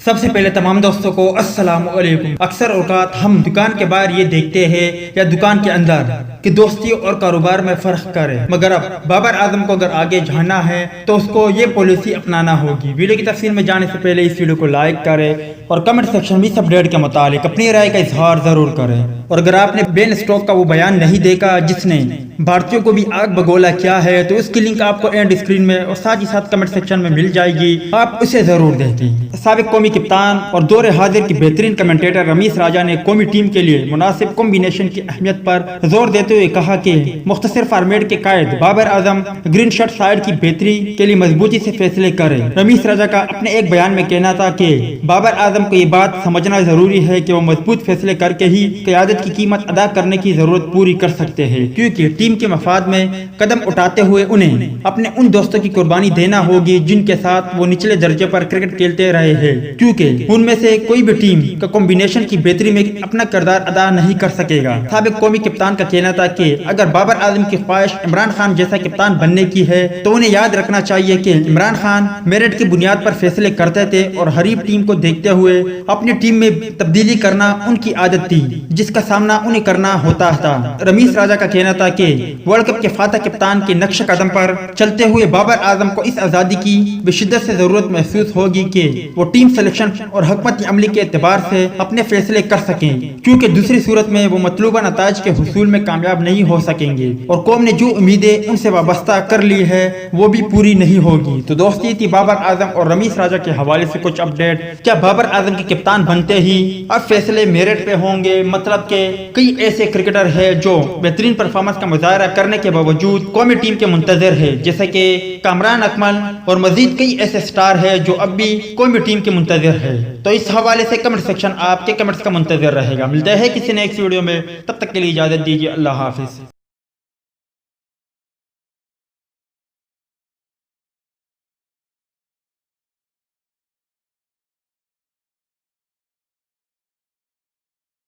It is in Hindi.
सबसे पहले तमाम दोस्तों को अस्सलाम वालेकुम। अक्सर औकात हम दुकान के बाहर ये देखते हैं या दुकान के अंदर कि दोस्ती और कारोबार में फर्क करे, मगर अब बाबर आजम को अगर आगे जाना है तो उसको ये पॉलिसी अपनाना होगी। वीडियो की तफसील में जाने से पहले इस वीडियो को लाइक करें और कमेंट सेक्शन में इस अपडेट के मुतालिक अपनी राय का इजहार जरूर करें। और अगर आपने बेन स्टोक का वो बयान नहीं देखा जिसने भारतीयों को भी आग बगोला क्या है तो उसकी लिंक आपको एंड स्क्रीन में और साथ ही साथ कमेंट सेक्शन में मिल जाएगी, आप उसे जरूर देखें। साबिक कौमी कप्तान और दौरे हाजिर की बेहतरीन कमेंटेटर रमीश राजा ने कौमी टीम के लिए मुनासिब कॉम्बिनेशन की अहमियत पर जोर देते हुए कहा कि मुख्तसर फॉर्मेट के कायद Babar Azam green shirt side की बेहतरी के लिए मजबूती से फैसले करें। रमीश राजा का अपने एक बयान में कहना था कि बाबर आजम को ये बात समझना जरूरी है कि वो मजबूत फैसले करके ही क़यादत की कीमत अदा करने की जरूरत पूरी कर सकते हैं, क्योंकि टीम के मफाद में कदम उठाते हुए उन्हें अपने उन दोस्तों की कुर्बानी देना होगी जिनके साथ वो निचले दर्जे पर क्रिकेट खेलते रहे हैं, क्योंकि उनमें से कोई भी टीम का कॉम्बिनेशन की बेहतरी में अपना किरदार अदा नहीं कर सकेगा। साबिक कौमी कप्तान का कहना था कि अगर बाबर आजम की ख्वाहिश इमरान खान जैसा कप्तान बनने की है तो उन्हें याद रखना चाहिए कि इमरान खान मेरिट की बुनियाद पर फैसले करते थे और हरीफ टीम को देखते हुए अपनी टीम में तब्दीली करना उनकी आदत थी, जिसका सामना उन्हें करना होता था। रमीश राजा का कहना था कि वर्ल्ड कप के फातह कप्तान के नक्श कदम पर चलते हुए बाबर आजम को इस आजादी की बेशिद्दत से जरूरत महसूस होगी कि वो टीम सिलेक्शन और हुकूमती अमली के एतबार से अपने फैसले कर सकें, क्योंकि दूसरी सूरत में वो मतलूबा नताज के हुसूल में कामयाब नहीं हो सकेंगे और कौम ने जो उम्मीदें उनसे वाबस्ता कर ली है वो भी पूरी नहीं होगी। तो दोस्ती थी बाबर आजम और रमीश राजा के हवाले से कुछ अपडेट। क्या बाबर आजम के कप्तान बनते ही अब फैसले मेरिट पे होंगे? मतलब के कई ऐसे क्रिकेटर है जो बेहतरीन परफॉर्मेंस का मुजाहरा करने के बावजूद कौमी टीम के मुंतजर है, जैसे कि कामरान अकमल और मजीद कई ऐसे स्टार है जो अब भी कौमी टीम के मुंतजर है। तो इस हवाले से कमेंट सेक्शन आपके कमेंट्स का मुंतजर रहेगा। मिलते हैं किसी नेक्स्ट वीडियो में, तब तक के लिए इजाजत दीजिए। अल्लाह हाफिज।